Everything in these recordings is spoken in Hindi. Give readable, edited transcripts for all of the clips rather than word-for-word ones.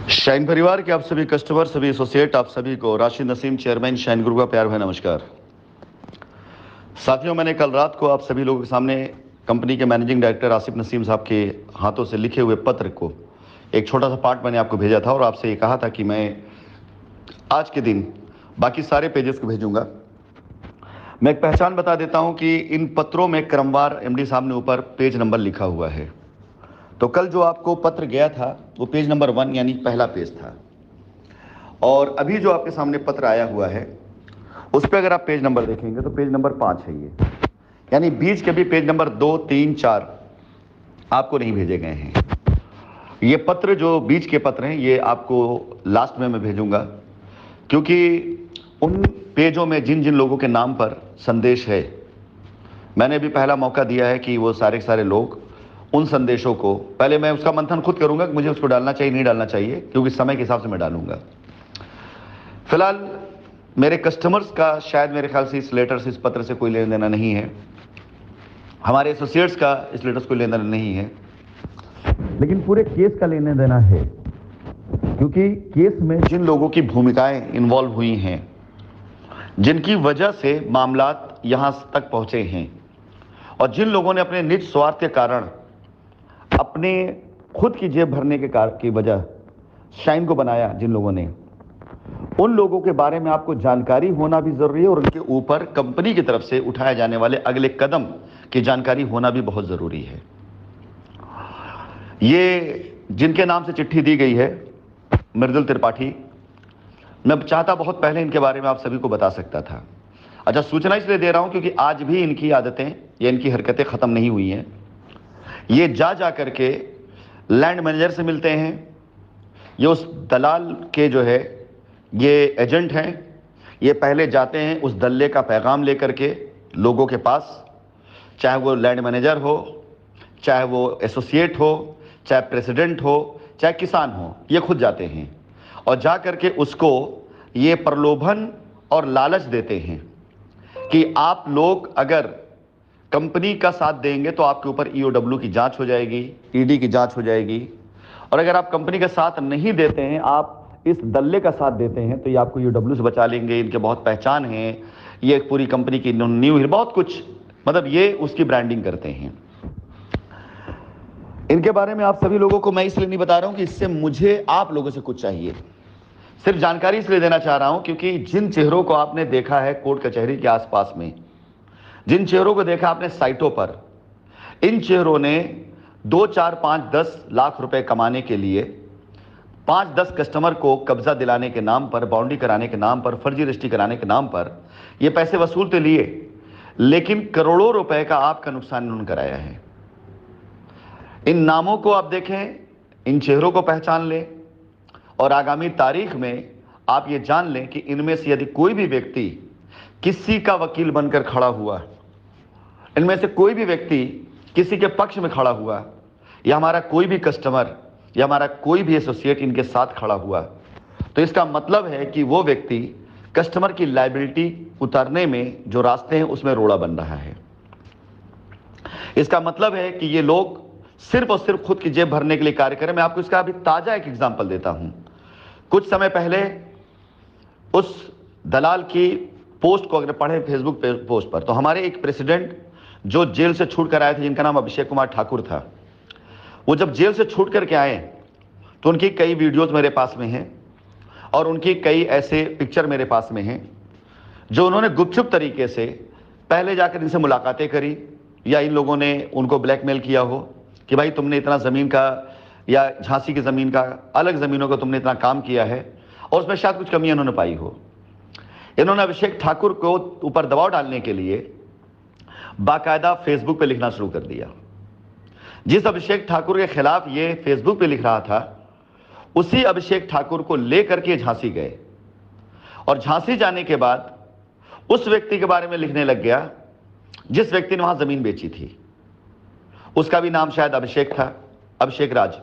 शाइन परिवार के आप सभी कस्टमर, सभी एसोसिएट, आप सभी को Rashid Naseem, chairman shine group का प्यार भरा नमस्कार। साथियों, मैंने कल रात को आप सभी लोगों के सामने कंपनी के मैनेजिंग डायरेक्टर आसिफ नसीम साहब के हाथों से लिखे हुए पत्र को एक छोटा सा पार्ट मैंने आपको भेजा था और आपसे ये कहा था कि मैं आज के दिन बाकी सारे पेजेस को भेजूंगा। मैं एक पहचान बता देता हूं कि इन पत्रों में क्रमवार एमडी साहब ने ऊपर पेज नंबर लिखा हुआ है। तो कल जो आपको पत्र गया था वो पेज नंबर 1 यानी पहला पेज था, और अभी जो आपके सामने पत्र आया हुआ है उस पर अगर आप पेज नंबर देखेंगे तो पेज नंबर 5 है ये, यानी बीच के भी पेज नंबर 2, 3, 4 आपको नहीं भेजे गए हैं। ये पत्र जो बीच के पत्र हैं ये आपको लास्ट में मैं भेजूंगा, क्योंकि उन पेजों में जिन जिन लोगों के नाम पर संदेश है, मैंने भी पहला मौका दिया है कि वो सारे के सारे लोग उन संदेशों को, पहले मैं उसका मंथन खुद करूंगा कि मुझे उसको डालना चाहिए नहीं डालना चाहिए, क्योंकि समय के हिसाब से मैं डालूंगा। फिलहाल मेरे कस्टमर्स का शायद मेरे ख्याल से इस लेटर से, इस पत्र से कोई लेना देना नहीं है, हमारे एसोसिएट्स का इस लेटर से कोई लेना देना नहीं है, लेकिन पूरे केस का लेना देना है, क्योंकि केस में जिन लोगों की भूमिकाएं इन्वॉल्व हुई हैं, जिनकी वजह से मामलात यहां तक पहुंचे हैं, और जिन लोगों ने अपने निज स्वार्थ के कारण, अपने खुद की जेब भरने के कारण की वजह शाइन को बनाया, जिन लोगों ने, उन लोगों के बारे में आपको जानकारी होना भी जरूरी है और उनके ऊपर कंपनी की तरफ से उठाए जाने वाले अगले कदम की जानकारी होना भी बहुत जरूरी है। ये जिनके नाम से चिट्ठी दी गई है, मृदुल त्रिपाठी, मैं चाहता बहुत पहले इनके बारे में आप सभी को बता सकता था। अच्छा, सूचना इसलिए दे रहा हूं क्योंकि आज भी इनकी आदतें या इनकी हरकतें खत्म नहीं हुई हैं। ये जा करके लैंड मैनेजर से मिलते हैं, ये उस दलाल के जो है ये एजेंट हैं, ये पहले जाते हैं उस दल्ले का पैगाम लेकर के लोगों के पास, चाहे वो लैंड मैनेजर हो, चाहे वो एसोसिएट हो, चाहे प्रेसिडेंट हो, चाहे किसान हो, ये खुद जाते हैं और जा करके उसको ये प्रलोभन और लालच देते हैं कि आप लोग अगर कंपनी का साथ देंगे तो आपके ऊपर ईओडब्ल्यू की जांच हो जाएगी, ईडी की जांच हो जाएगी, और अगर आप कंपनी का साथ नहीं देते हैं, आप इस दल्ले का साथ देते हैं, तो ये आपको ईओडब्ल्यू से बचा लेंगे, इनके बहुत पहचान है, ये पूरी कंपनी की न्यू है, बहुत कुछ, मतलब ये उसकी ब्रांडिंग करते हैं। इनके बारे में आप सभी लोगों को मैं इसलिए नहीं बता रहा हूं कि इससे मुझे आप लोगों से कुछ चाहिए, सिर्फ जानकारी इसलिए देना चाह रहा हूं क्योंकि जिन चेहरों को आपने देखा है कोर्ट कचहरी के आसपास में, जिन चेहरों को देखा आपने साइटों पर, इन चेहरों ने 2, 4, 5, 10 लाख रुपए कमाने के लिए 5-10 कस्टमर को कब्जा दिलाने के नाम पर, बाउंड्री कराने के नाम पर, फर्जी रजिस्ट्री कराने के नाम पर ये पैसे वसूल तो लिए, लेकिन करोड़ों रुपए का आपका नुकसान इन्होंने कराया है। इन नामों को आप देखें, इन चेहरों को पहचान लें, और आगामी तारीख में आप ये जान लें कि इनमें से यदि कोई भी व्यक्ति किसी का वकील बनकर खड़ा हुआ, इनमें से कोई भी व्यक्ति किसी के पक्ष में खड़ा हुआ, या हमारा कोई भी कस्टमर या हमारा कोई भी एसोसिएट इनके साथ खड़ा हुआ, तो इसका मतलब है कि वो व्यक्ति कस्टमर की लायबिलिटी उतारने में जो रास्ते हैं उसमें रोड़ा बन रहा है। इसका मतलब है कि ये लोग सिर्फ और सिर्फ खुद की जेब भरने के लिए कार्य करें। मैं आपको इसका अभी ताजा एक एग्जांपल देता हूं। कुछ समय पहले उस दलाल की पोस्ट को अगर पढ़े फेसबुक पोस्ट पर, तो हमारे एक प्रेसिडेंट जो जेल से छूट कर आए थे, जिनका नाम अभिषेक कुमार ठाकुर था, वो जब जेल से छूट करके आए तो उनकी कई वीडियोस मेरे पास में हैं और उनकी कई ऐसे पिक्चर मेरे पास में हैं जो उन्होंने गुपचुप तरीके से पहले जाकर इनसे मुलाकातें करी, या इन लोगों ने उनको ब्लैकमेल किया हो कि भाई तुमने इतना ज़मीन का या झांसी की ज़मीन का, अलग ज़मीनों का तुमने इतना काम किया है, और उसमें शायद कुछ कमियां इन्होंने पाई हो। इन्होंने अभिषेक ठाकुर को ऊपर दबाव डालने के लिए बाकायदा फेसबुक पे लिखना शुरू कर दिया। जिस अभिषेक ठाकुर के खिलाफ ये फेसबुक पे लिख रहा था, उसी अभिषेक ठाकुर को लेकर के झांसी गए, और झांसी जाने के बाद उस व्यक्ति के बारे में लिखने लग गया जिस व्यक्ति ने वहां जमीन बेची थी। उसका भी नाम शायद अभिषेक था, अभिषेक राज।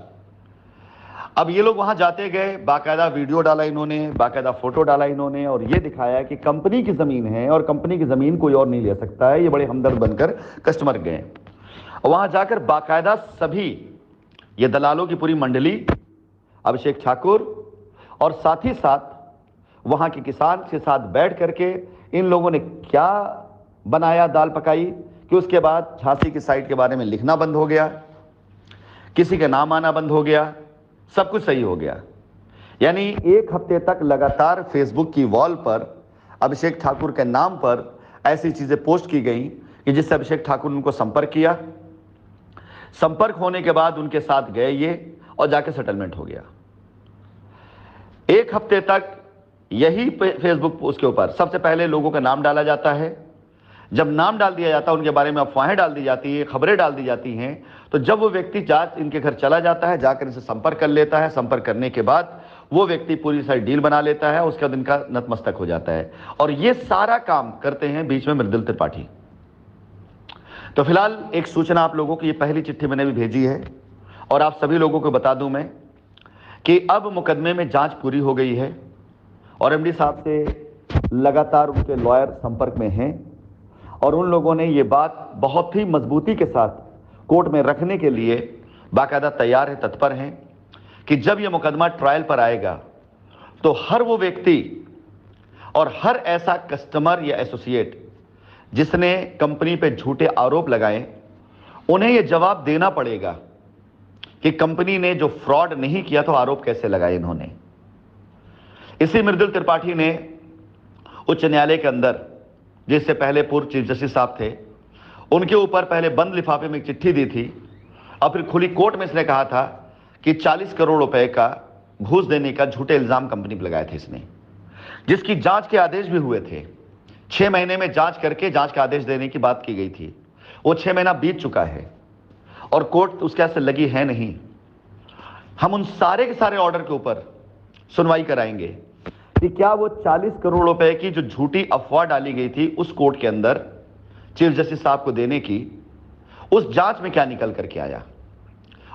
अब ये लोग वहां जाते गए, बाकायदा वीडियो डाला इन्होंने, बाकायदा फोटो डाला इन्होंने, और ये दिखाया कि कंपनी की जमीन है और कंपनी की जमीन कोई और नहीं ले सकता है। ये बड़े हमदर्द बनकर कस्टमर गए, और वहां जाकर बाकायदा सभी ये दलालों की पूरी मंडली अभिषेक ठाकुर और साथ ही साथ वहां के किसान के साथ बैठ करके इन लोगों ने क्या बनाया, दाल पकाई, कि उसके बाद झांसी की साइट के बारे में लिखना बंद हो गया, किसी का नाम आना बंद हो गया, सब कुछ सही हो गया। यानी एक हफ्ते तक लगातार फेसबुक की वॉल पर अभिषेक ठाकुर के नाम पर ऐसी चीजें पोस्ट की गई कि जिससे अभिषेक ठाकुर ने उनको संपर्क किया। संपर्क होने के बाद उनके साथ गए ये और जाके सेटलमेंट हो गया। एक हफ्ते तक यही फेसबुक पोस्ट के ऊपर सबसे पहले लोगों का नाम डाला जाता है। जब नाम डाल दिया जाता है, उनके बारे में अफवाहें डाल दी जाती है, खबरें डाल दी जाती हैं, तो जब वो व्यक्ति जांच इनके घर चला जाता है, जाकर इनसे संपर्क कर लेता है। संपर्क करने के बाद वो व्यक्ति पूरी सारी डील बना लेता है, उसके बाद इनका नतमस्तक हो जाता है। और ये सारा काम करते हैं बीच में मृदुल त्रिपाठी। तो फिलहाल एक सूचना आप लोगों को, ये पहली चिट्ठी मैंने भी भेजी है और आप सभी लोगों को बता दूं मैं कि अब मुकदमे में जांच पूरी हो गई है और एमडी साहब से लगातार उनके लॉयर संपर्क में हैं और उन लोगों ने ये बात बहुत ही मजबूती के साथ कोर्ट में रखने के लिए बाकायदा तैयार है, तत्पर हैं कि जब ये मुकदमा ट्रायल पर आएगा तो हर वो व्यक्ति और हर ऐसा कस्टमर या एसोसिएट जिसने कंपनी पे झूठे आरोप लगाए, उन्हें यह जवाब देना पड़ेगा कि कंपनी ने जो फ्रॉड नहीं किया तो आरोप कैसे लगाए इन्होंने। इसी मृदुल त्रिपाठी ने उच्च न्यायालय के अंदर, जिससे पहले पूर्व चीफ जस्टिस साहब थे, उनके ऊपर पहले बंद लिफाफे में एक चिट्ठी दी थी और फिर खुली कोर्ट में इसने कहा था कि 40 करोड़ रुपए का घूस देने का झूठे इल्जाम कंपनी पर लगाए थे इसने, जिसकी जांच के आदेश भी हुए थे। 6 महीने में जांच करके जांच का आदेश देने की बात की गई थी। वो 6 महीना बीत चुका है और कोर्ट उसके से लगी है नहीं। हम उन सारे के सारे ऑर्डर के ऊपर सुनवाई कराएंगे कि क्या वो 40 करोड़ रुपए की जो झूठी अफवाह डाली गई थी उस कोर्ट के अंदर चीफ जस्टिस साहब को देने की, उस जांच में क्या निकल करके आया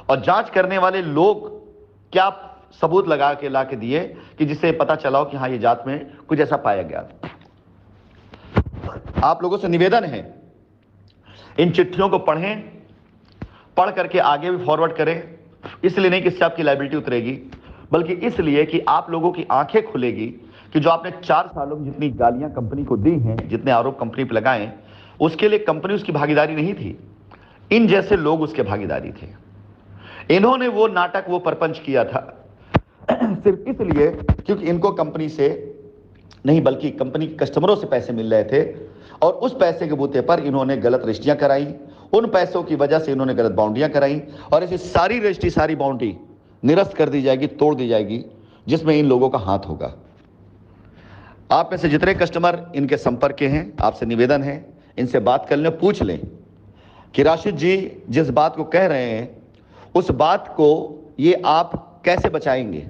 और जांच करने वाले लोग क्या सबूत लगा के ला के दिए कि जिससे पता चला हो कि हाँ, ये जांच में कुछ ऐसा पाया गया। आप लोगों से निवेदन है, इन चिट्ठियों को पढ़ें, पढ़ करके आगे भी फॉरवर्ड करें। इसलिए नहीं कि इससे आपकी लायबिलिटी उतरेगी, बल्कि इसलिए कि आप लोगों की आंखें खुलेगी कि जो आपने 4 सालों में जितनी गालियां कंपनी को दी हैं, जितने आरोप कंपनी पर लगाए, उसके लिए कंपनी उसकी भागीदारी नहीं थी, इन जैसे लोग उसके भागीदारी थे। इन्होंने वो नाटक, वो परपंच किया था सिर्फ इसलिए क्योंकि इनको कंपनी से नहीं बल्कि कंपनी के कस्टमरों से पैसे मिल रहे थे और उस पैसे के बूते पर इन्होंने गलत रजिस्ट्रियां कराई। उन पैसों की वजह से इन्होंने गलत बाउंड्रियां कराई और ऐसी सारी रजिस्ट्री, सारी बाउंड्री निरस्त कर दी जाएगी, तोड़ दी जाएगी, जिसमें इन लोगों का हाथ होगा। आप में से जितने कस्टमर इनके संपर्क के हैं, आपसे निवेदन है, इनसे बात कर लें, पूछ लें कि राशिद जी जिस बात को कह रहे हैं उस बात को ये आप कैसे बचाएंगे।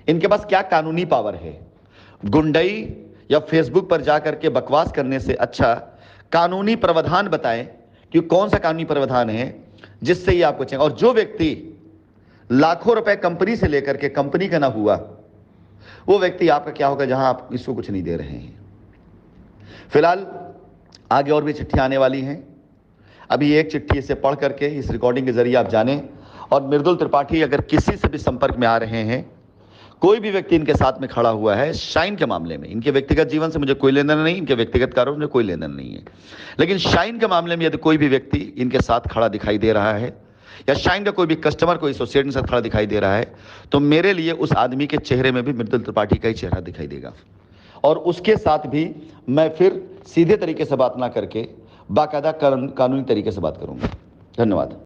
इनके पास क्या कानूनी पावर है। गुंडई या फेसबुक पर जाकर के बकवास करने से अच्छा कानूनी प्रावधान बताएं कि कौन सा कानूनी प्रावधान है जिससे ये आपको चाहिए। और जो व्यक्ति लाखों रुपए कंपनी से लेकर के कंपनी का ना हुआ, वो व्यक्ति आपका क्या होगा जहां आप इसको कुछ नहीं दे रहे हैं। फिलहाल आगे और भी चिट्ठी आने वाली हैं। अभी एक चिट्ठी इसे पढ़ करके इस रिकॉर्डिंग के जरिए आप जानें। और मृदुल त्रिपाठी अगर किसी से भी संपर्क में आ रहे हैं, कोई भी व्यक्ति इनके साथ में खड़ा हुआ है शाइन के मामले में, इनके व्यक्तिगत जीवन से मुझे कोई लेना नहीं, इनके व्यक्तिगत कारों में कोई लेना नहीं है, लेकिन शाइन के मामले में यदि कोई भी व्यक्ति इनके साथ खड़ा दिखाई दे रहा है या शाइन का कोई भी कस्टमर कोई एसोसिएट के साथ खड़ा दिखाई दे रहा है, तो मेरे लिए उस आदमी के चेहरे में भी मृदुल त्रिपाठी का ही चेहरा दिखाई देगा और उसके साथ भी मैं फिर सीधे तरीके से बात ना करके बाकायदा कानूनी तरीके से बात करूंगा। धन्यवाद।